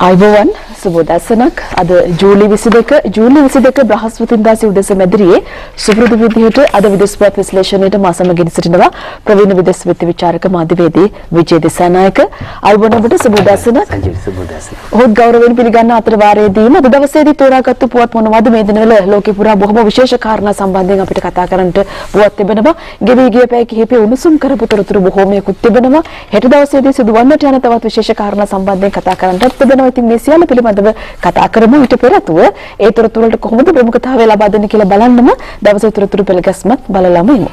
අයිබෝවන් සුබෝදැසනක් අද ජූලි 22 බ්‍රහස්පතින්දා සිවුදෙස මැදිරියේ සුපුරුදු විදිහට අද විදේශපත් විශ්ලේෂණයට මා සමග සිටිනවා ප්‍රවීණ විදේශ විත්ති විචාරක මාධ්‍යවේදී විජේ දිසානායක. අයිබෝවන් ඔබට සුබෝදැසනක්. ඔහොත් ගෞරවයෙන් පිළිගන්න අතර වාරයේදීම අද දවසේදී තෝරාගත්තු පුවත් මොනවද මේ දිනවල ලෝකේ පුරා බොහොම විශේෂ කාරණා සම්බන්ධයෙන් අපිට කතා කරන්නට පුවත් තිබෙනවා. ගෙවි ගිය පැය කිහිපෙ උණුසුම් කරපු තොරතුරු බොහෝමයකුත් තිබෙනවා. හෙට දවසේදී සිදුවන්නට යන තවත් විශේෂ කාරණා සම්බන්ධයෙන් කතා කරන්නට තිබෙනවා. ඉතින් මේ සියල්ල පිළිබඳව කතා කරමු. ඊට පෙර අතුව ඒ තොරතුරු වලට කොහොමද ප්‍රමුඛතාවය ලබා දෙන්නේ කියලා බලන්නම දවසේ තොරතුරු පෙළගැස්මත් බලලාම ඉමු.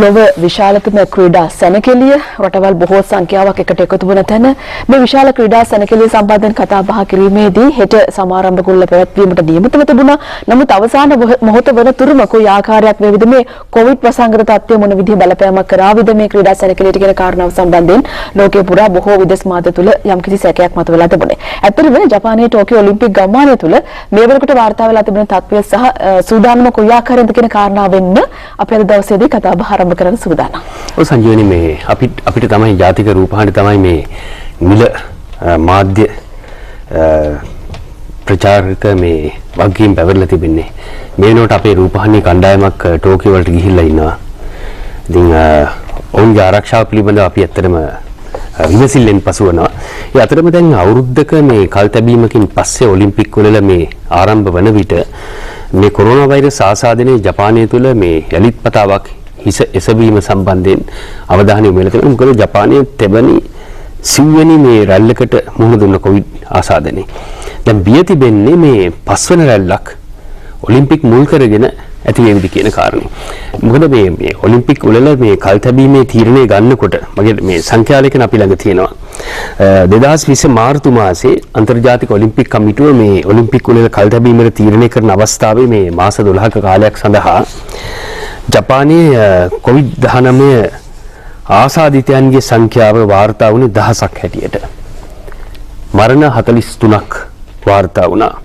ලොව විශාලතම ක්‍රීඩා සැනකෙළිය රටවල් බොහෝ සංඛ්‍යාවක් එකට එකතු වන තැන මේ විශාල ක්‍රීඩා සැනකෙළිය සම්බන්ධයෙන් කතා බහ කිරීමේදී හෙට සමාරම්භ කුල්ල පැවැත්වීමට නියමිතව තිබුණා. නමුත් අවසාන මොහොත වන තුරුම කොයි ආකාරයක් වේවිද මේ කොවිඩ් ප්‍රසංගත තත්ත්වය මොන විදිහේ බලපෑමක් කරාවිද මේ ක්‍රීඩා සැනකෙළියට කියන කාරණාව සම්බන්ධයෙන් ලෝකේ පුරා බොහෝ විදේශ මාධ්‍ය තුල යම්කිසි සැකයක් මතුවලා තිබුණේ. ඇත්තටම ජපානයේ ටෝකියෝ ඔලිම්පික් ගම්මානය තුල මේ වෙනකොට වාර්තා වෙලා තිබෙන තත්ත්වය සහ සූදානම කොයි ආකාරයෙන්ද කියන කාරණාවෙන්න අපි අද දවසේදී කතා බහ ආරම්භ කරන්න සූදානම්. ඔව් සංජීවනි මේ අපිට තමයි ජාතික රූපවාහිනි තමයි මේ නිල මාධ්‍ය ප්‍රචාරක මේ වගකීම් පැවරලා තිබෙන්නේ. මේ වෙනකොට අපේ රූපවාහිනී කණ්ඩායමක් ටෝකියෝ වලට ගිහිල්ලා ඉන්නවා. ඉතින් ඔවුන්ගේ ආරක්ෂාව පිළිබඳව අපි ඇත්තටම විමසිල්ලෙන් පසු වෙනවා. ඒ අතරම දැන් අවුරුද්දක මේ කල්තැබීමකින් පස්සේ ඔලිම්පික් වල මේ ආරම්භ වන විට මේ කොරෝනා වෛරස් ආසාදනයේ ජපානය තුළ මේ යලිත් පතාවක් හිස එසවීම සම්බන්ධයෙන් අවධානය යොමු වෙලා තියෙනවා. මොකද ජපානයේ තෙවැනි සිව්වෙනි මේ රැල්ලකට මුහුණ දුන්න කොවිඩ් ආසාදනයේ. දැන් බිය තිබෙන්නේ මේ පස්වන රැල්ලක් ඔලිම්පික් මුල් කරගෙන ඇති වේවිද කියන කාරණේ. මොකද මේ ඔලිම්පික් වල මේ කල්තැබීමේ තීරණය ගන්නකොට මගේ මේ සංඛ්‍යාලයකන අපි ළඟ තියෙනවා 2020 මාර්තු මාසයේ අන්තර්ජාතික ඔලිම්පික් කමිටුව මේ ඔලිම්පික් වල කල්තැබීමේ තීරණය කරන අවස්ථාවේ මේ මාස 12ක කාලයක් සඳහා ජපානයේ COVID-19 ආසාදිතයන්ගේ සංඛ්‍යාව වාර්තා වුණේ 1000ක් හැටියට. මරණ 43ක් වාර්තා වුණා.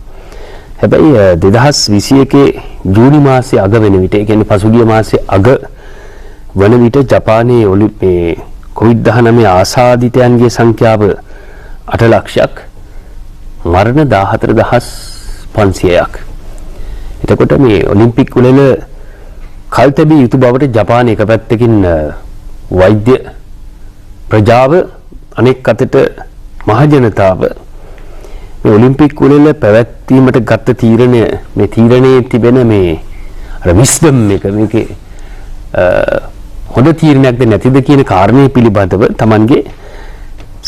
හැබැයි 2021 ජූනි මාසයේ අග වෙන විට, ඒ කියන්නේ පසුගිය මාසයේ අග වන විට ජපානයේ මේ COVID-19 ආසාදිතයන්ගේ සංඛ්‍යාව 8 ලක්ෂයක්, මරණ 14500ක්. එතකොට මේ ඔලිම්පික් වල කල්තැබිය යුතු බවට ජපානය එක පැත්තකින් වෛද්‍ය ප්‍රජාව, අනෙක් අතට මහජනතාව මේ ඔලිම්පික් වල පැවැත්වීමට ගත්ත තීරණය, මේ තීරණයේ තිබෙන මේ අර විස්ඩම් එක, මේකේ හොඳ තීරණයක්ද නැතිද කියන කාරණේ පිළිබඳව Tamanගේ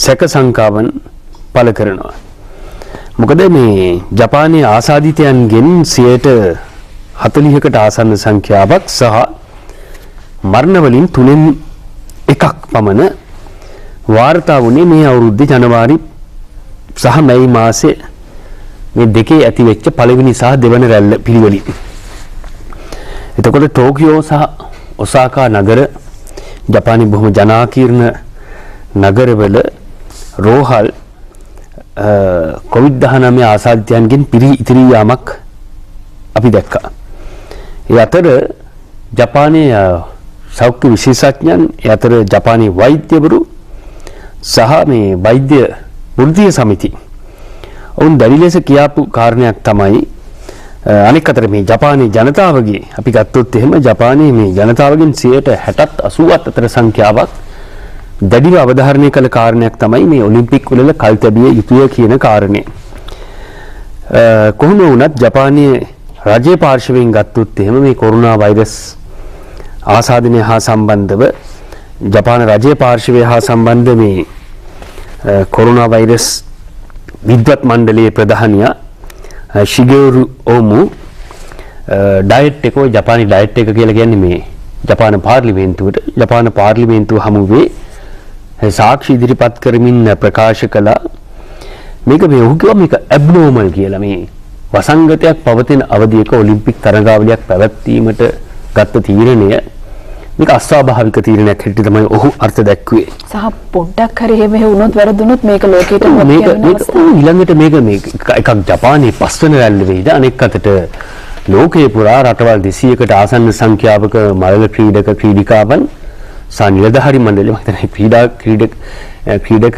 සැක සංකාවන් පළ කරනවා. මොකද මේ ජපානයේ ආසාදිතයන්ගෙන් 40කට ආසන්න සංඛ්‍යාවක් සහ මරණ වලින් 3න් 1ක් පමණ වාර්තා වුණේ මේ අවුරුද්දේ ජනවාරි සහ මැයි මාසේ මේ දෙකේ ඇති වෙච්ච පළවෙනි සහ දෙවන රැල්ල පිළිවෙලින්. එතකොට ටෝකියෝ සහ ඔසාකා නගර, ජපානයේ බොහොම ජනාකීර්ණ නගරවල රෝහල් COVID-19 ආසාදිතයන්ගෙන් ඉතිරි යාමක් අපි දැක්කා. ඒ අතර ජපානයේ සෞඛ්‍ය විශේෂඥයන්, ඒ අතර ජපානයේ වෛද්‍යවරු සහ මේ වෛද්‍ය වෘත්තීය සමිති ඔවුන් දැඩි ලෙස කියාපු කාරණයක් තමයි අනෙක් අතට මේ ජපානයේ ජනතාවගේ අපි ගත්තොත් එහෙම ජපානයේ මේ ජනතාවගෙන් 60%ත් 80ත් අතර සංඛ්‍යාවක් දැඩිව අවධාරණය කළ කාරණයක් තමයි මේ ඔලිම්පික් වල කල්තැබිය යුතුය කියන කාරණය. කොහොම වුණත් ජපානයේ රජයේ පාර්ශවයෙන් ගත්තොත් එහෙම මේ කොරෝනා වෛරස් ආසාදනය හා සම්බන්ධව ජපාන රජයේ පාර්ශවය හා සම්බන්ධ මේ කොරෝනා වෛරස් විද්වත් මණ්ඩලයේ ප්‍රධානියා ශිගෙරු ඕමු ඩයට් එක, ජපානි ඩයට් එක කියලා කියන්නේ මේ ජපාන පාර්ලිමේන්තුව හමුවේ සාක්ෂි ඉදිරිපත් කරමින් ප්‍රකාශ කළා. මේක මේ ඔහු කිව්වා මේක ඇබ්නෝමල් කියලා. මේ වසංගතයක් පවතින අවධියක ඔලිම්පික් තරගාවලියක් පැවැත්වීමට ගත්ත තීරණය මේක අස්වාභාවික තීරණයක් හැටියට තමයි ඔහු අර්ථ දැක්ුවේ. සහ පොඩ්ඩක් හරි එහෙම වුණොත් වැරදුනොත් මේක ලෝකයට ඊළඟට මේක එකක් ජපානයේ පස්වන රැල්ල වෙයිද, අනෙක් අතට ලෝකයේ පුරා රටවල් 200කට ආසන්න සංඛ්‍යාවක මළල ක්‍රීඩක ක්‍රීඩිකාවන් නිලධාරි මණ්ඩලය මම හිතන්නේ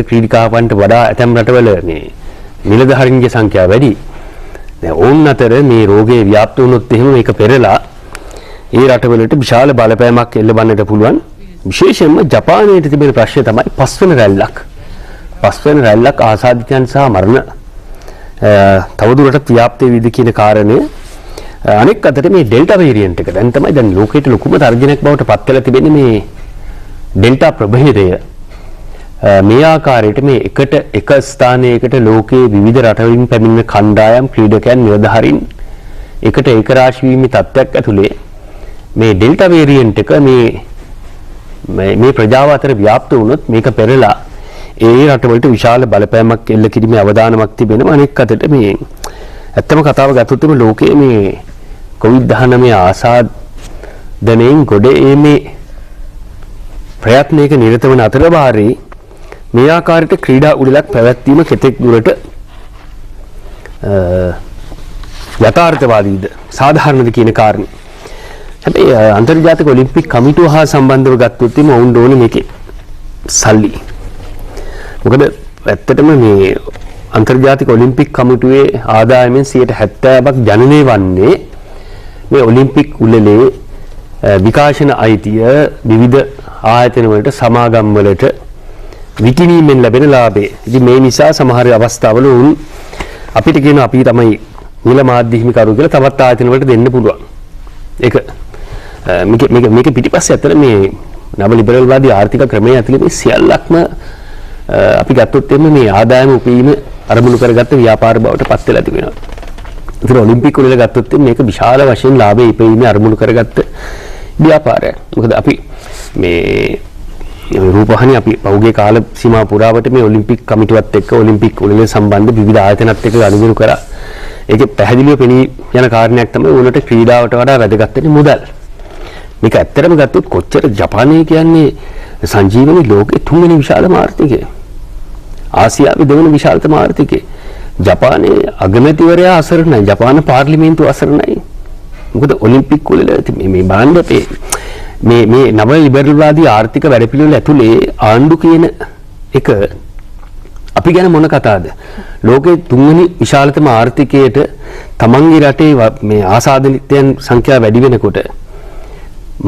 ක්‍රීඩකාවන්ට වඩා ඇතැම් රටවල මේ නිලධාරීන්ගේ සංඛ්‍යාව වැඩි. දැන් ඕන් අතර මේ රෝගේ ව්‍යාප්ත වුණොත් එහෙම මේක පෙරලා ඒ රටවලට විශාල බලපෑමක් එල්ලවන්නට පුළුවන්. විශේෂයෙන්ම ජපානයේ තිබෙන ප්‍රශ්නය තමයි පස්වන රැල්ලක්. පස්වන රැල්ලක් ආසාදිතයන් සහ මරණ තවදුරටත් ව්‍යාප්ත වේවිද කියන කාරණය. අනෙක් අතට මේ ඩෙල්ටා වේරියන්ට් එක දැන් තමයි දැන් ලෝකයට ලොකුම තර්ජනයක් බවට පත් වෙලා තිබෙන්නේ මේ ඩෙල්ටා ප්‍රභේදය. මේ ආකාරයට මේ එක ස්ථානයකට ලෝකයේ විවිධ රටවලින් පැමිණෙන කණ්ඩායම් ක්‍රීඩකයන් නිලධාරීන් එකට ඒකරාශී වීමේ තත්ත්වයක් ඇතුලේ මේ ඩෙල්ටා වේරියන්ට් එක මේ ප්‍රජාව අතර ව්‍යාප්ත වුණොත් මේක පෙරලා ඒ රටවලට විශාල බලපෑමක් එල්ල කිරීමේ අවදානමක් තිබෙනවා. අනෙක් අතට මේ ඇත්තම කතාව ගත්තොත් මේ ලෝකයේ මේ COVID-19 ආසාදනයෙන් ගොඩ එීමේ ප්‍රයත්නයක නිරත වන අතර වාරේ මේ ආකාරයට ක්‍රීඩා උළෙලක් පැවැත්වීම කෙතෙක් දුරට යථාර්ථවාදීද සාධාරණද කියන කාරණේ. හැබැයි අන්තර්ජාතික ඔලිම්පික් කමිටුව හා සම්බන්ධව ගත්තොත් එimhe ඔවුන් ඕනේ මේකේ සල්ලි. මොකද ඇත්තටම මේ අන්තර්ජාතික ඔලිම්පික් කමිටුවේ ආදායමෙන් 70%ක් ජනනය වන්නේ මේ ඔලිම්පික් උළෙලේ විකාශන අයිතිය විවිධ ආයතන වලට සමාගම් වලට විකිණීමෙන් ලැබෙන ලාභය. ඉතින් මේ නිසා සමහර අවස්ථාවල උන් අපිට කියන අපි තමයි නිල මාධ්‍ය හිමිකරු කියලා තවත් ආයතන වලට දෙන්න පුළුවන්. ඒක මේක පිටිපස්සේ ඇත්තට මේ නව ලිබරල් වාදී ආර්ථික ක්‍රමයේ ඇතුලේ මේ සියල්ලක්ම අපි ගත්තොත් එන්නේ මේ ආදායම උපයීම අරමුණු කරගත්ත ව්‍යාපාර බවට පත් වෙලා තිබෙනවා. ඒතර ඔලිම්පික් වල ගත්තොත් මේක විශාල වශයෙන් ලාභය ඉපීමේ අරමුණු කරගත්ත ව්‍යාපාරයක්. මොකද අපි මේ රූපවාහිනිය අපි පෞගේ කාල සීමා පුරාවට මේ ඔලිම්පික් කමිටුවත් එක්ක ඔලිම්පික් උළෙල සම්බන්ධ විවිධ ආයතනත් එක්ක ගනුදෙනු කරා. ඒකේ පැහැදිලිව පෙනී යන කාරණයක් තමයි උනට ක්‍රීඩාවට වඩා වැදගත් වෙන්නේ මුදල්. මේක ඇත්තටම ගත්තොත් කොච්චර ජපානයේ කියන්නේ සංජීවනී ලෝකේ තුන්වෙනි විශාලම ආර්ථිකය. ආසියාවේ දෙවෙනි විශාලතම ආර්ථිකය. ජපානයේ අගමැතිවරයා අසරණයි. ජපාන පාර්ලිමේන්තුව අසරණයි. මොකද ඔලිම්පික් වල මේ බාණ්ඩේ මේ නව ලිබරල්වාදී ආර්ථික වැඩපිළිවෙල ඇතුලේ ආණ්ඩු කියන එක අපි ගැන මොන කතාවද? ලෝකයේ තුන්වෙනි විශාලතම ආර්ථිකයට තමන්ගේ රටේ මේ ආසාදිතයන් සංඛ්‍යාව වැඩි වෙනකොට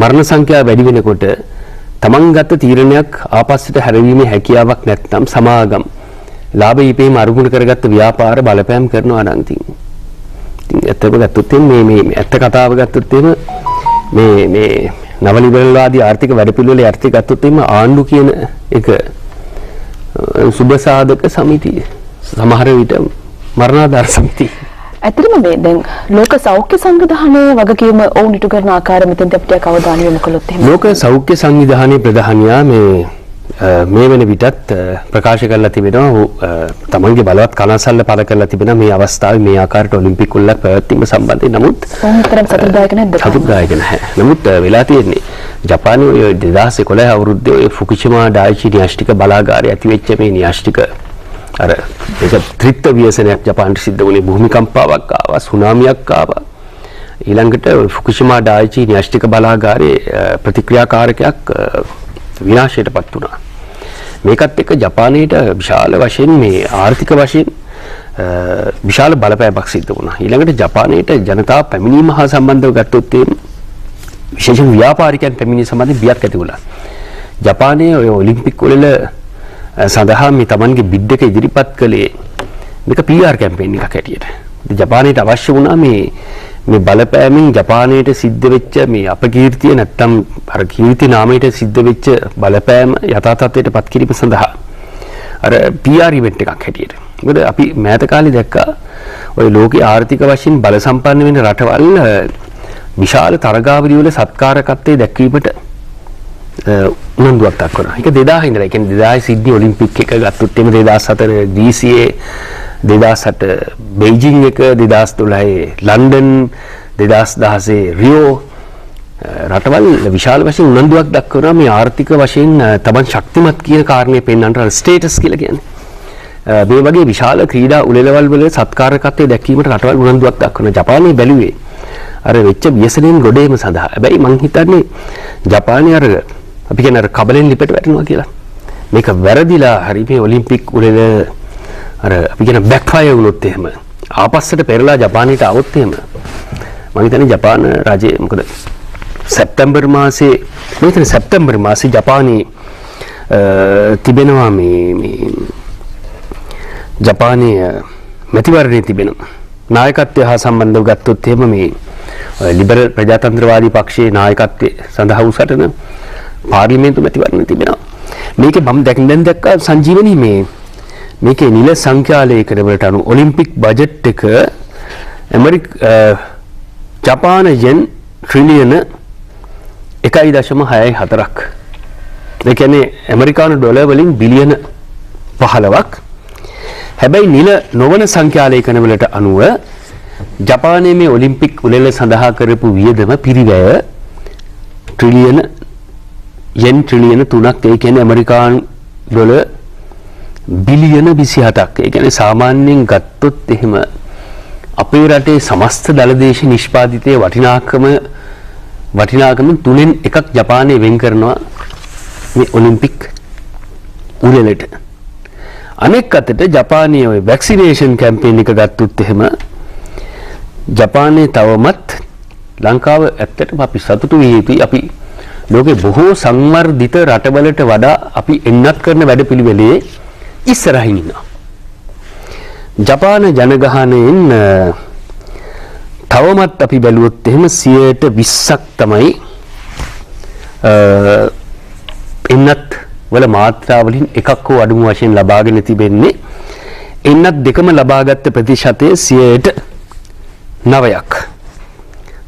මරණ සංඛ්‍යාව වැඩි වෙනකොට තමන් ගත්ත තීරණයක් ආපස්සට හැරවීමේ හැකියාවක් නැත්නම් සමාගම් ලාභ ඊපීම අරුමුණු කරගත්ත ව්‍යාපාර බලපෑම් කරනවා නම් ඉතින් ඇත්තම ගත්තොත් මේ ඇත්ත කතාව ගත්තොත් මේ නව ලිබරල්වාදී ආර්ථික වැඩපිළිවෙලේ අර්ථය ගත්තොත් ආණ්ඩු කියන එක සුබ සාධක සමිතිය සමහර විට මරණාධාර සමිතිය. ඇත්තටම මේ දැන් ලෝක සෞඛ්‍ය සංවිධානයේ වගකීම ඔවුන් ඉටු කරන ආකාරය මෙතෙන් අපිට අවධානය යොමු කළොත් එහෙම. ලෝක සෞඛ්‍ය සංවිධානයේ ප්‍රධානියා මේ වෙන විටත් ප්‍රකාශ කරලා තිබෙනවා තමන්ගේ බලවත් කනසල්ල පළ කරලා තිබෙනවා මේ අවස්ථාවේ මේ ආකාරයට ඔලිම්පික් උළෙලක් පැවැත්වීම සම්බන්ධයෙන්. නමුත් කොහොමතරම් සතුටුදායක නැද්ද? සතුටුදායක නැහැ. නමුත් වෙලා තියෙන්නේ ජපානයේ 2011 අවුරුද්දේ ඔය ෆුකුෂිමා ඩායිචි න්‍යෂ්ටික බලාගාරය ඇති වෙච්ච මේ න්‍යෂ්ටික අර ඒක ත්‍රිත්ව ව්‍යසනයක් ජපානට සිද්ධ වුණේ. භූමිකම්පාවක් ආවා, සුනාමියක් ආවා. ඊළඟට ෆුකුෂිමා ඩායිචි න්‍යෂ්ටික බලාගාරයේ ප්‍රතික්‍රියාකාරකයක් විනාශයටපත් වුණා. මේකත් එක්ක ජපානයේට විශාල වශයෙන් මේ ආර්ථික වශයෙන් විශාල බලපෑමක් සිද්ධ වුණා. ඊළඟට ජපානයේට ජනතාව පැමිණීම හා සම්බන්ධව ගත්තොත් විශේෂයෙන් ව්‍යාපාරිකයන් පැමිණීම සම්බන්ධයෙන් බියක් ඇති වුණා. ජපානයේ ඔය ඔලිම්පික් වල සඳහා මේ Tamanගේ බිඩ් එක ඉදිරිපත් කළේ මේක PR කැම්පේන් එකක් හැටියට. ජපානයට අවශ්‍ය වුණා මේ බලපෑමෙන් ජපානයට සිද්ධ වෙච්ච මේ අපකීර්තිය නැත්තම් අර කීර්ති නාමයට සිද්ධ වෙච්ච බලපෑම යථා තත්ත්වයට පත් කිරීම සඳහා අර PR ඉවෙන්ට් එකක් හැටියට. මොකද අපි මෑත කාලේ දැක්කා ඔය ලෝකයේ ආර්ථික වශයෙන් බල සම්පන්න වෙන රටවල් විශාල තරගාවලිය වල සත්කාරකත්වයේ දැක්වීමට උනන්දුවක් දක්වනවා. ඒක 2000 ඉඳලා. ඒ කියන්නේ 2000 සිඩ්නි ඔලිම්පික් එක ගත්තොත් එimhe 2004 DCA 2008 බෙයිජිං එක 2012 ලන්ඩන් 2016 රියෝ රටවල් විශාල වශයෙන් උනන්දුවක් දක්වනවා මේ ආර්ථික වශයෙන් තමන් ශක්තිමත් කියන කාරණේ පෙන්වන්නට ස්ටේටස් කියලා කියන්නේ. මේ වගේ විශාල ක්‍රීඩා උළෙලවල් වල සත්කාරකත්වයේ දැක්වීමට රටවල් උනන්දුවක් දක්වනවා. ජපානයේ බැලුවේ අර වෙච්ච ව්‍යසනයෙන් ගොඩේම සඳහා. හැබැයි මං හිතන්නේ ජපානයේ අර අපි කියන අර කබලෙන් ලිපට වැටෙනවා කියලා. මේක වැරදිලා හරි මේ ඔලිම්පික් උළෙල අර අපි කියන බෑක් ෆයර් වුණොත් එහෙම ආපස්සට පෙරලා ජපානයට આવොත් එහෙම මම හිතන්නේ ජපාන රජය මොකද සැප්තැම්බර් මාසේ ජපානයේ තිබෙනවා මේ ජපානයේ මැතිවරණය තිබෙනවා. නායකත්වය හා සම්බන්ධව ගත්තොත් එහෙම මේ ලිබරල් ප්‍රජාතන්ත්‍රවාදී පක්ෂයේ නායකත්වයේ සඳහා උසටන පාර්ලිමේන්තු මැතිවරණ තිබෙනවා. මේකේ මම දැන් දැක්කා සංජීවනී මේකේ නිල සංඛ්‍යාලයකට වලට අනුව ඔලිම්පික් බජට් එක ජපාන යෙන් ට්‍රිලියන 1.64ක්. ඒ කියන්නේ ඇමරිකානු ඩොලර් වලින් බිලියන 15ක්. හැබැයි නිල නොවන සංඛ්‍යාලයකන වලට අනුව ජපානයේ මේ ඔලිම්පික් උළෙල සඳහා කරපු වියදම පිරිවැය ට්‍රිලියන 3ක්. ඒ කියන්නේ ඇමරිකානු ඩොලර් බිලියන 27ක්. ඒ කියන්නේ සාමාන්‍යයෙන් ගත්තොත් එහෙම අපේ රටේ සමස්ත දළදේශ නිෂ්පාදිතයේ වටිනාකම 3න් 1ක් ජපානයේ වෙන් කරනවා මේ ඔලිම්පික් උළෙලට. අනෙක් අතට ජපානයේ ওই වැක්සිනේෂන් කැම්පේන් එක ගත්තොත් එහෙම ජපානයේ තවමත් ලංකාව ඇත්තටම අපි සතුටු විය යුතුයි. අපි ලෝකේ බොහෝ සංවර්ධිත රටවලට වඩා අපි එන්නත් කරන වැඩපිළිවෙලේ ඉස්සරහින් ඉන්නවා. ජපාන ජනගහනයෙන් තවමත් අපි බැලුවොත් එහෙම 20% තමයි එන්නත් වල මාත්‍රාවලින් එකක් හෝ අඩුම වශයෙන් ලබාගෙන තිබෙන්නේ. එන්නත් දෙකම ලබාගත් ප්‍රතිශතය 9%ක්.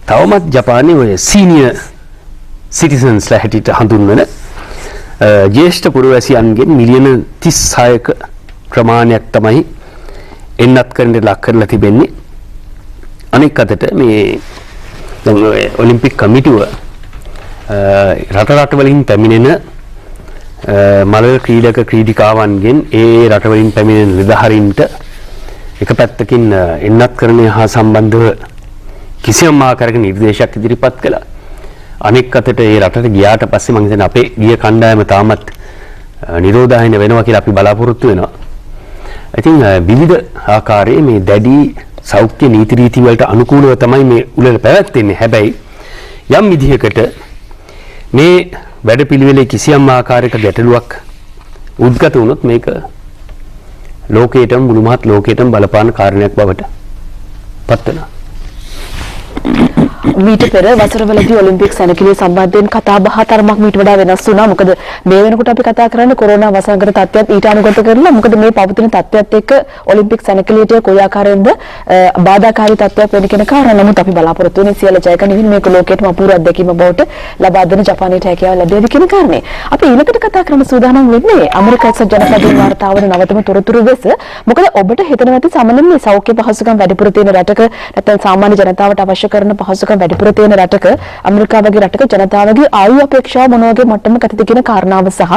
තවමත් ජපානයේ ඔය සීනියර් සිටිසන්ස්ලා හැටියට හඳුන්වන ජ්‍යෙෂ්ඨ පුරවැසියන්ගෙන් මිලියන 36ක ප්‍රමාණයක් තමයි එන්නත් කරන්න ලක් කරලා තිබෙන්නේ. අනෙක් අතට මේ දැන් ඔලිම්පික් කමිටුව රට වලින් පැමිණෙන මලල ක්‍රීඩක ක්‍රීඩිකාවන්ගෙන් ඒ රට වලින් පැමිණෙන නිලධාරීන්ට එක පැත්තකින් එන්නත් කරණය හා සම්බන්ධව කිසියම් ආකාරයක නිර්දේශයක් ඉදිරිපත් කළා. අනෙක් අතට ඒ රටට ගියාට පස්සේ මම හිතන්නේ අපේ ගිය කණ්ඩායම තාමත් නිරෝධායන වෙනවා කියලා අපි බලාපොරොත්තු වෙනවා. ඉතින් විවිධ ආකාරයේ මේ දැඩි සෞඛ්‍ය නීති රීති වලට අනුකූලව තමයි මේ උළෙල පැවැත්වෙන්නේ. හැබැයි යම් විදිහකට මේ වැඩපිළිවෙලේ කිසියම් ආකාරයක ගැටලුවක් උද්ගත වුණොත් මේක ලෝකයටම මුළුමහත් ලෝකයටම බලපාන කාරණයක් බවට පත් වෙනවා. මීට පෙර වසරවලදී ඔලිම්පික් සැනකෙළිය සම්බන්ධයෙන් කතා බහ තරමක් මීට වඩා වෙනස් වුණා. මොකද මේ වෙනකොට අපි කතා කරන්නේ කොරෝනා වසංගත තත්ත්වයක් ඊට අනුගත කරලා. මොකද මේ පවතින තත්ත්වයක් එක්ක ඔලිම්පික් සැනකෙළියට කොයි ආකාරයෙන්ද බාධාකාරී තත්ත්වයක් වෙන කියන කාරණා. නමුත් අපි බලාපොරොත්තු වෙන්නේ සියල්ල ජය ගනිමින් මේක ලෝකයටම අපූර්ව අත්දැකීම බවට ලබා දෙන ජපානයට හැකියාව ලැබෙවි කියන කාරණේ. අපි ඊළඟට කතා කරන්න සූදානම් වෙන්නේ ඇමරිකා එක්සත් ජනපදයේ වාර්තා වන නවතම තොරතුරු වෙස. මොකද ඔබට හිතන නැති සාමාන්‍යයෙන් මේ සෞඛ්‍ය පහසුකම් වැඩිපුර තියෙන රටක නැත්නම් සාමාන්‍ය ජනතාවට අවශ්‍ය කරන පහසුකම් වැඩිපුර තියෙන රටක ඇමරිකාව වගේ රටක ජනතාවගේ ආයු අපේක්ෂාව මොන වගේ මට්ටමක ඇතිද කියන කාරණාව සහ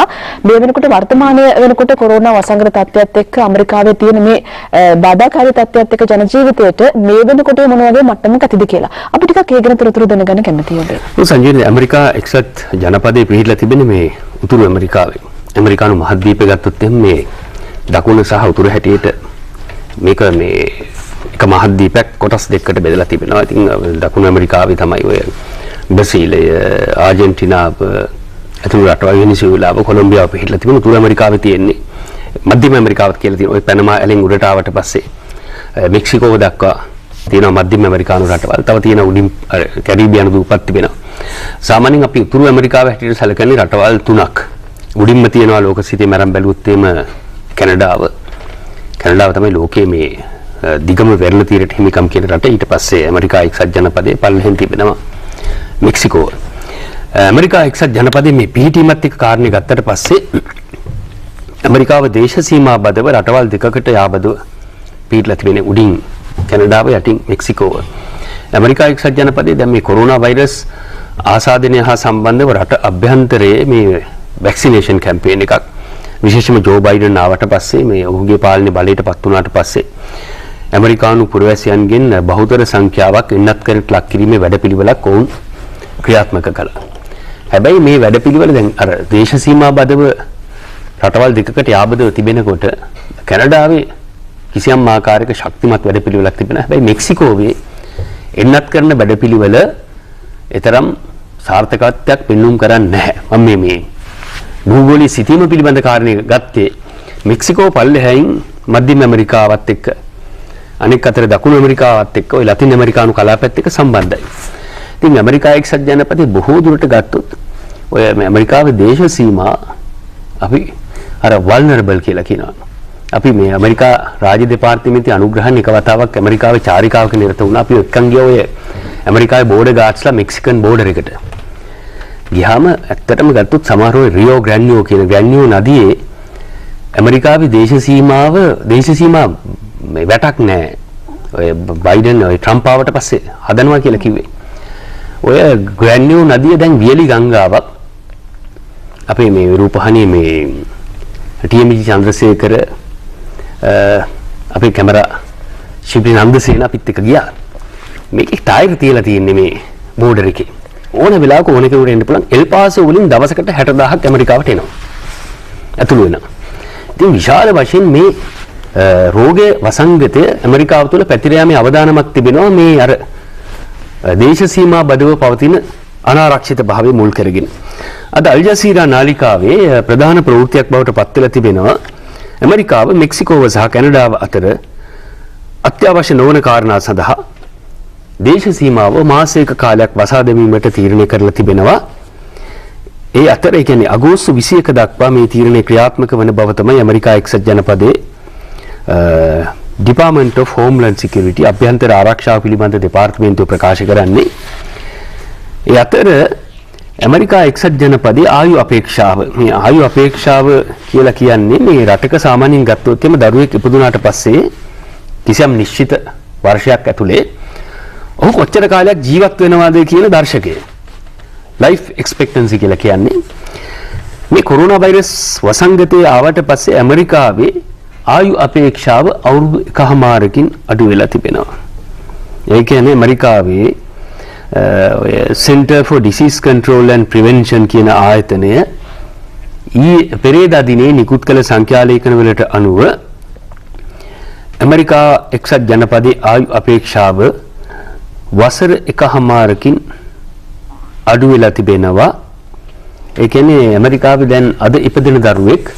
මේ වෙනකොට වර්තමානයේ වෙනකොට කොරෝනා වසංගත තත්ත්වයක් එක්ක ඇමරිකාවේ තියෙන මේ බාධාකාරී තත්ත්වයක් එක්ක ජන ජීවිතයට මේ වෙනකොට මොන වගේ මට්ටමක ඇතිද කියලා අපි ටිකක් ඒ ගැන තොරතුරු දැනගන්න කැමතියි ඔබ. සංජීවනී ඇමරිකා එක්සත් ජනපදයේ පිහිටලා තිබෙන මේ උතුරු ඇමරිකාවේ ඇමරිකානු මහද්වීපය ගත්තොත් මේ දකුණ සහ උතුරු හැටියට මේක මේ එක මහද්වීපයක් කොටස් දෙකකට බෙදලා තිබෙනවා. ඉතින් දකුණු ඇමරිකාවේ තමයි ඔය බ්‍රසීලය, ආජන්ටිනාව, අතුරු රටවල් වෙනිසුලාව, කොලොම්බියාව පිහිටලා තිබුණා. උතුරු ඇමරිකාවේ තියෙන්නේ මධ්‍යම ඇමරිකාවත් කියලා තියෙනවා. ඔය පැනමා ඇලෙන් උඩට ආවට පස්සේ මෙක්සිකෝව දක්වා තියෙනවා මධ්‍යම ඇමරිකානු රටවල්. තව තියෙන උඩින් කැරිබියානු දූපත් තිබෙනවා. සාමාන්‍යයෙන් අපි උතුරු ඇමරිකාව හැටියට සැලකන්නේ රටවල් තුනක්. උඩින්ම තියෙනවා ලෝකසිතේ මරන් බැලුවොත් එම කැනඩාව. කැනඩාව තමයි ලෝකයේ මේ දිගම වෙරළ තීරයට හිමිකම් කියන රට. ඊට පස්සේ ඇමරිකා එක්සත් ජනපදයේ පල්ලෙහෙන් තිබෙනවා මෙක්සිකෝව. ඇමරිකා එක්සත් ජනපදයේ මේ පිහිටීමත් එක්ක කාරණේ ගත්තට පස්සේ ඇමරිකාව දේශ සීමා බදව රටවල් දෙකකට යාබදව පිහිටලා තිබෙන උඩින් කැනඩාව යටින් මෙක්සිකෝව. ඇමරිකා එක්සත් ජනපදයේ දැන් මේ කොරෝනා වෛරස් ආසාදනය හා සම්බන්ධව රට අභ්‍යන්තරයේ මේ වැක්සිනේෂන් කැම්පේන් එකක් විශේෂයෙන්ම ජෝ බයිඩන් ආවට පස්සේ මේ ඔහුගේ පාලන බලයට පත් වුණාට පස්සේ ඇමරිකානු පුරවැසියන්ගෙන් බහුතර සංඛ්‍යාවක් එන්නත් කරට ලක් කිරීමේ වැඩපිළිවෙලක් ඔවුන් ක්‍රියාත්මක කළා. හැබැයි මේ වැඩපිළිවෙල දැන් අර දේශ සීමා බදව රටවල් දෙකකට යාබදව තිබෙනකොට කැනඩාවේ කිසියම් ආකාරයක ශක්තිමත් වැඩපිළිවෙලක් තිබෙනවා. හැබැයි මෙක්සිකෝවේ එන්නත් කරන වැඩපිළිවෙල ඊතරම් සාර්ථකත්වයක් පෙන්වුම් කරන්නේ නැහැ. මම මේ භූගෝලීය සිටීම පිළිබඳ කාරණේ ගත්තේ මෙක්සිකෝ පල්ලෙහායින් මධ්‍යම ඇමරිකාවත් එක්ක අනෙක් අතර දකුණු ඇමරිකාවත් එක්ක ඔය ලතින් ඇමරිකානු කලාපයත් එක්ක සම්බන්ධයි. ඉතින් ඇමරිකා එක්සත් ජනපදයේ බොහෝ දුරට ගත්තොත් ඔය ඇමරිකාවේ දේශ සීමා අපි අර වල්නරබල් කියලා කියනවා. අපි මේ ඇමරිකා රාජ්‍ය දෙපාර්තමේන්තුවේ අනුග්‍රහණ එක වතාවක් ඇමරිකාවේ චාරිකාවක නිරත වුණා. අපි එක්කන් ගියා ඔය ඇමරිකාවේ බෝඩර් ගාඩ්ස්ලා මෙක්සිකන් බෝඩර් එකට. ගියාම ඇත්තටම ගත්තොත් සමහර ඔය රියෝ ග්‍රැන්ඩියෝ කියන ග්‍රැන්ඩියෝ නදියේ ඇමරිකාවේ දේශ සීමා මේ වැටක් නැහැ. ඔය බයිඩන් ඔය ට්‍රම්ප් ආවට පස්සේ හදනවා කියලා කිව්වේ. ඔය ග්‍රැන්ඩියෝ නදිය දැන් වියලි ගංගාවක්. අපේ මේ රූපහානිය මේ ටීඑම්ජී චන්ද්‍රසේකර අපේ කැමරා ශිල්පී නන්දසේන අපිත් එක්ක ගියා. මේකේ ටයර් තියලා තියෙන්නේ මේ බෝඩර් එකේ. ඕන වෙලාවක ඕන කෙනෙකුට එන්න පුළුවන්. එල් පාසෝ වලින් දවසකට 60000ක් ඇමරිකාවට එනවා. ඇතුළු වෙනවා. ඉතින් විශාල වශයෙන් මේ රෝගයේ වසංගතය ඇමරිකාව තුළ පැතිර යාමේ අවදානමක් තිබෙනවා මේ අර දේශ සීමා බදව පවතින අනාරක්ෂිත භාවය මුල් කරගෙන. අද අල් ජසීරා නාලිකාවේ ප්‍රධාන ප්‍රවෘත්තියක් බවට පත් වෙලා තිබෙනවා ඇමරිකාව මෙක්සිකෝව සහ කැනඩාව අතර අත්‍යවශ්‍ය නොවන කාරණා සඳහා දේශ සීමාව මාසයක කාලයක් වසා දැමීමට තීරණය කරලා තිබෙනවා. ඒ අතර ඒ කියන්නේ අගෝස්තු 21 දක්වා මේ තීරණය ක්‍රියාත්මක වන බව තමයි ඇමරිකා එක්සත් ජනපදයේ Department of Homeland Security අභ්‍යන්තර ආරක්ෂාව පිළිබඳ දෙපාර්තමේන්තුව ප්‍රකාශ කරන්නේ. ඒ අතර ඇමරිකා එක්සත් ජනපදයේ ආයු අපේක්ෂාව මේ ආයු අපේක්ෂාව කියලා කියන්නේ මේ රටක සාමාන්‍යයෙන් ගත්තොත් එimhe දරුවෙක් ඉපදුනාට පස්සේ කිසියම් නිශ්චිත වර්ෂයක් ඇතුලේ ඔහු කොච්චර කාලයක් ජීවත් වෙනවද කියන දර්ශකය. ලයිෆ් එක්ස්පෙක්ටන්සි කියලා කියන්නේ මේ කොරෝනා වෛරස් වසංගතය ආවට පස්සේ ඇමරිකාවේ ආයු අපේක්ෂාව අවුරුදු 1.5කින් අඩු වෙලා තිබෙනවා. ඒ කියන්නේ ඇමරිකාවේ Center for Disease Control and Prevention කියන ආයතනය පෙරේදා දිනේ නිකුත් කළ සංඛ්‍යාලේඛන වලට අනුව ඇමරිකා එක්සත් ජනපදයේ ආයු අපේක්ෂාව වසර 1.5කින් අඩු වෙලා තිබෙනවා. ඒ කියන්නේ ඇමරිකාවේ දැන් අද ඉපදෙන දරුවෙක්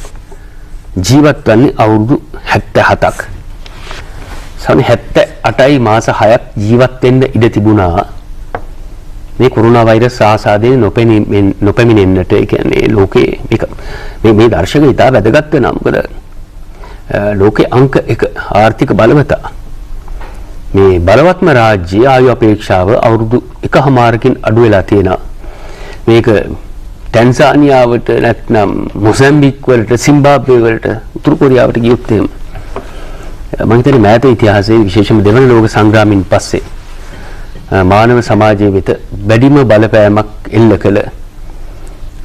ජීවත් වෙන්නේ අවුරුදු 77ක්. සමහර 78යි මාස 6ක් ජීවත් වෙන්න ඉඩ තිබුණා. මේ කොරෝනා වෛරස් ආසාදයෙන් නොපැමිණෙන්නට. ඒ කියන්නේ ලෝකේ මේ දර්ශකය ඉතා වැදගත් වෙනවා. මොකද ලෝකේ අංක 1 ආර්ථික බලවතා මේ බලවත්ම රාජ්‍යයේ ආයු අපේක්ෂාව අවුරුදු 1.5කින් අඩු වෙලා තියෙනවා. මේක ටැන්සානියාවට නැත්නම් මොසැම්බික් වලට සිම්බාබ්වේ වලට උතුරු කොරියාවට ගියොත් එහෙම මම හිතන්නේ මෑත ඉතිහාසයේ විශේෂම දෙවන ලෝක සංග්‍රාමයෙන් පස්සේ මානව සමාජයේ වෙත වැඩිම බලපෑමක් එල්ල කළ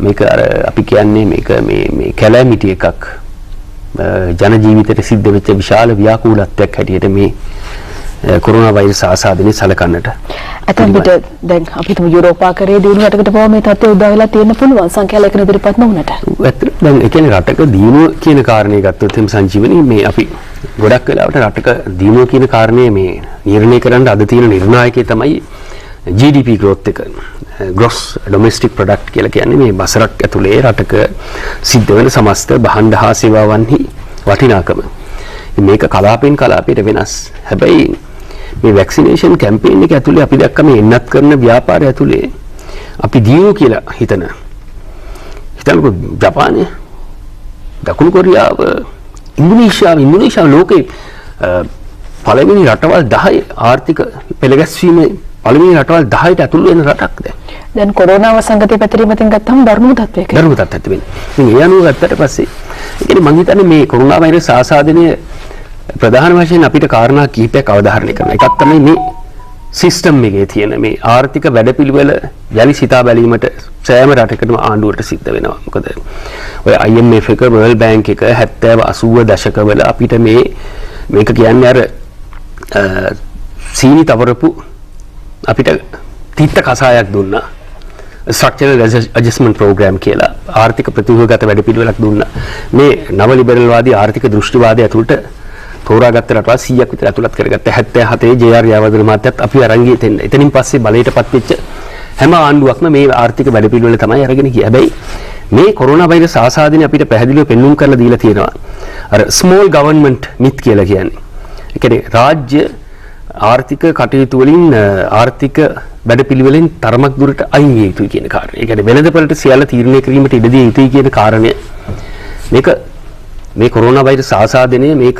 මේක අර අපි කියන්නේ මේක මේ කැලැමිටි එකක් ජන ජීවිතයට සිද්ධ වෙච්ච විශාල ව්‍යාකූලත්වයක් හැටියට මේ කොරෝනා වෛරස් ආසාදනයේ සලකන්නට. අතන පිට දැන් අපි තුමු යුරෝපාකරයේ දිනු රටකට පවා මේ තත්ත්වය උදා වෙලා තියෙන්න පුළුවන් සංඛ්‍යාලයක ඉදිරිපත් නොවුනට. ඇත්තට දැන් ඒ කියන්නේ රටක දිනුව කියන කාරණේ ගත්තොත් එම් සංජීවනී මේ අපි ගොඩක් වෙලාවට රටක දිනුව කියන කාරණේ මේ නිර්ණය කරන්න අද තියෙන නිර්ණායකය තමයි GDP growth එක. gross domestic product කියලා කියන්නේ මේ වසරක් ඇතුලේ රටක සිද්ධ වෙන සමස්ත භාණ්ඩ හා සේවාවන්හි වටිනාකම. මේක කලාපෙන් කලාපයට වෙනස්. හැබැයි මේ වැක්සිනේෂන් කැම්පේන් එක ඇතුලේ අපි දැක්ක මේ එන්නත් කරන ව්‍යාපාරය ඇතුලේ අපි දියුණු කියලා හිතනකො ජපානය, දකුණු කොරියාව, ඉන්දුනීසියාව ලෝකේ පළවෙනි රටවල් 10 ආර්ථික පෙළගැස්වීමේ පළවෙනි රටවල් 10ට ඇතුළු වෙන රටක් දැන් කොරෝනා වසංගතය පැතිරීමෙන් ගත්තම දරුණු තත්ත්වයක. දරුණු තත්ත්වයක් තිබෙනවා. ඉතින් ඒ අනුව ගත්තට පස්සේ ඒ කියන්නේ මම හිතන්නේ මේ කොරෝනා වෛරස් ආසාදනයේ ප්‍රධාන වශයෙන් අපිට කාරණා කිහිපයක් අවධාරණය කරනවා. එකක් තමයි මේ සිස්ටම් එකේ තියෙන මේ ආර්ථික වැඩපිළිවෙල යලි සිතා බැලීමට සෑම රටකටම ආණ්ඩුවට සිද්ධ වෙනවා. මොකද ඔය IMF එක, World Bank එක 70 80 දශකවල අපිට මේක කියන්නේ අර සීනි තවරපු අපිට තිත්ත කසායක් දුන්නා. ස්ට්‍රක්චරල් ඇඩ්ජස්ට්මන්ට් ප්‍රෝග්‍රෑම් කියලා ආර්ථික ප්‍රතිව්‍යුහගත වැඩපිළිවෙලක් දුන්නා. මේ නව ලිබරල් වාදී ආර්ථික දෘෂ්ටිවාදය ඇතුළට තෝරාගත්ත රටවල් 100ක් විතර ඇතුළත් කරගත්ත 77 ජේ.ආර්. යාවර්ධන මහත්තයත් අපි අරන් ගියේ එතෙන්. එතනින් පස්සේ බලයටපත් වෙච්ච හැම ආණ්ඩුවක්ම මේ ආර්ථික වැඩපිළිවෙල තමයි අරගෙන ගියේ. හැබැයි මේ කොරෝනා වෛරස් ආසාදනය අපිට පැහැදිලිව පෙන්වුම් කරලා දීලා තියෙනවා. අර ස්මෝල් ගවර්න්මන්ට් මිත් කියලා කියන්නේ. ඒ කියන්නේ රාජ්‍ය ආර්ථික කටයුතු වලින් ආර්ථික වැඩපිළිවෙලෙන් තරමක් දුරට අයින් විය යුතුයි කියන කාරණය. ඒ කියන්නේ වෙළඳපළට සියල්ල තීරණය කිරීමට ඉඩ දිය යුතුයි කියන කාරණය. මේක මේ කොරෝනා වෛරස් ආසාදනය මේක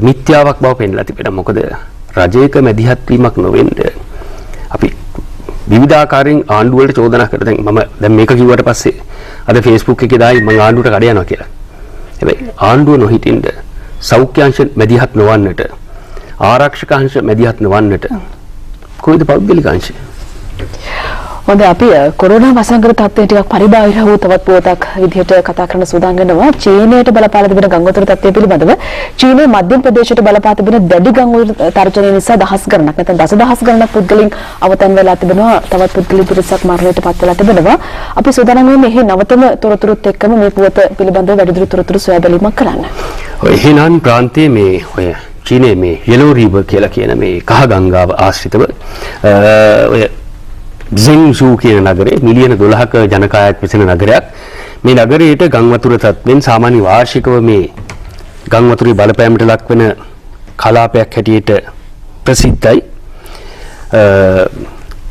මිත්‍යාවක් බව පෙන්ලා තිබෙනවා. මොකද රජයක මැදිහත් වීමක් නොවෙන්න අපි විවිධාකාරයෙන් ආණ්ඩුව වලට චෝදනා කරා. දැන් මේක කිව්වට පස්සේ අද Facebook එකේ දායි මම ආණ්ඩුවට කඩ යනවා කියලා. හැබැයි ආණ්ඩුව නොහිටින්න සෞඛ්‍ය අංශ මැදිහත් නොවන්නට ආරක්ෂක අංශ මැදිහත් නොවන්නට කොයිද පෞද්ගලික අංශය? හොඳ අපි කොරෝනා වසංගත තත්ත්වය ටිකක් පරිබාහිර වූ තවත් පුවතක් විදිහට කතා කරන සූදානම් වෙනවා. චීනයට බලපාලා තිබෙන ගංගාවතුර තත්ත්වය පිළිබඳව චීනයේ මධ්‍යම ප්‍රදේශයට බලපා තිබෙන දැඩි ගංගාවතුර තර්ජනය නිසා දහස් ගණනක් නැත්නම් දසදහස් ගණනක් පුද්ගලයන් අවතන් වෙලා තිබෙනවා. තවත් පුද්ගලික පිරිසක් මරණයට පත් වෙලා තිබෙනවා. අපි සූදානම් වෙන්නේ මේ නවතම තොරතුරුත් එක්කම මේ පුවත පිළිබඳව වැඩිදුර තොරතුරු සොයා බැලීමක් කරන්න. ඔය හෙනාන් ප්‍රාන්තයේ මේ ඔය චීනයේ මේ යෙලෝ රිවර් කියලා කියන මේ කහ ගංගාව ආශ්‍රිතව ඔය Zhengzhou කියන නගරේ මිලියන 12ක ජනකායක් විසින නගරයක්. මේ නගරයේට ගංවතුර තත්ත්වෙන් සාමාන්‍ය වාර්ෂිකව මේ ගංවතුරේ බලපෑමට ලක් වෙන කලාපයක් හැටියට ප්‍රසිද්ධයි.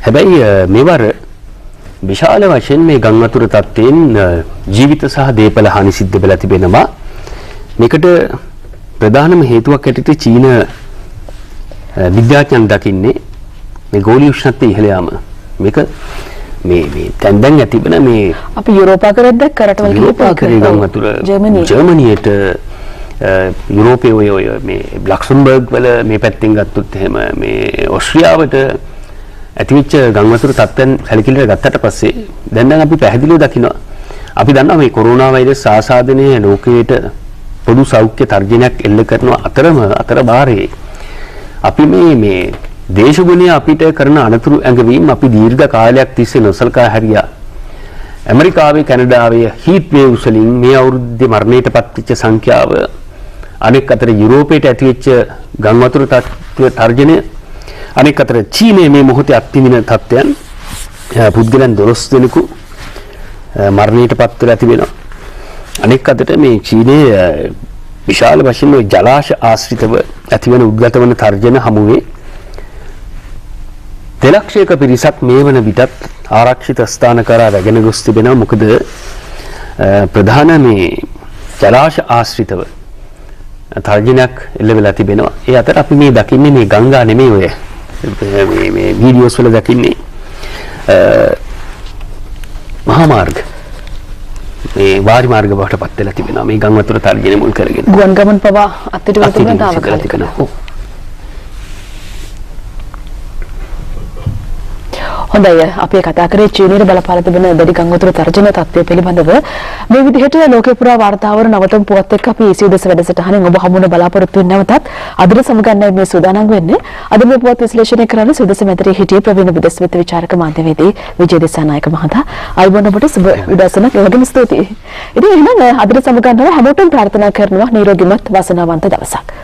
හැබැයි මෙවර විශාල වශයෙන් මේ ගංවතුර තත්ත්වයෙන් ජීවිත සහ දේපල හානි සිද්ධ වෙලා තිබෙනවා. මේකට ප්‍රධානම හේතුවක් හැටියට චීන විද්‍යාඥයන් දකින්නේ මේ ගෝලීය උෂ්ණත්වය ඉහළ යාම. මේක මේ දැන් ඇතිවෙන මේ අපි යුරෝපාකරයක් දැක්ක රටවල් කිහිපයක ගංවතුර ජර්මනියට යුරෝපයේ ඔය මේ ලක්සම්බර්ග් වල මේ පැත්තෙන් ගත්තොත් එහෙම මේ ඕස්ට්‍රියාවට ඇතිවෙච්ච ගංවතුර තත්ත්වයන් සැලකිල්ලට ගත්තට පස්සේ දැන් අපි පැහැදිලිව දකිනවා. අපි දන්නවා මේ කොරෝනා වෛරස් ආසාදනය ලෝකයට පොදු සෞඛ්‍ය තර්ජනයක් එල්ල කරන අතර බාරේ අපි මේ දේශගුණය අපිට කරන අනතුරු ඇඟවීම අපි දීර්ඝ කාලයක් තිස්සේ නොසලකා හැරියා. ඇමරිකාවේ කැනඩාවේ හීට් වේව්ස් වලින් මේ අවුරුද්දේ මරණයට පත්වෙච්ච සංඛ්‍යාව අනෙක් අතර යුරෝපයට ඇතිවෙච්ච ගංවතුර තර්ජනය අනෙක් අතර චීනයේ මේ මොහොතේ අත්විඳින තත්ත්වයන් පුද්ගලයන් 12 දෙනෙකු මරණයට පත් වෙලා තිබෙනවා. අනෙක් අතට මේ චීනයේ විශාල වශයෙන් ජලාශ ආශ්‍රිතව ඇතිවන උද්ගත වන තර්ජන හමුවේ දෙලක්ෂයක පිරිසක් මේ වන විටත් ආරක්ෂිත ස්ථාන කරා රැගෙන ගොස් තිබෙනවා. මොකද ප්‍රධාන මේ ජලාශ ආශ්‍රිතව තර්ජනයක් එල්ල වෙලා තිබෙනවා. ඒ අතර අපි මේ දකින්නේ මේ ගංගා නෙමෙයි ඔය මේ වීඩියෝස් වල දකින්නේ මහා මාර්ග මේ වාරි මාර්ග බවට පත් වෙලා තිබෙනවා. මේ ගංවතුර තර්ජනය මුල් කරගෙන ගුවන් ගමන් පවා අත්විඳින තිබෙන තාවකාලික. හොඳයි අපි කතා කරේ චීනයේ බලපාලා තිබෙන දැඩි ගංගාවතුර තර්ජන තත්ත්වය පිළිබඳව මේ විදිහට ලෝකේ පුරා වාර්තා වන නවතම පුවත් එක්ක අපි ECU දෙස වැඩසටහනෙන් ඔබ හමුවන බලාපොරොත්තු වෙන නැවතත් අදට සමගන්නයි මේ සූදානම් වෙන්නේ. අද මේ පුවත් විශ්ලේෂණය කරන්න සුදුසු මැදිරියේ හිටියේ ප්‍රවීණ විදේශ විචාරක මාධ්‍යවේදී විජය දේශනායක මහතා. ආයුබෝවන් ඔබට සුබ උදෑසනක්. ඒ වගේම ස්තුතියි. ඉතින් එහෙනම් අදට සමගන්නව හැමෝටම ප්‍රාර්ථනා කරනවා නිරෝගීමත් වාසනාවන්ත දවසක්.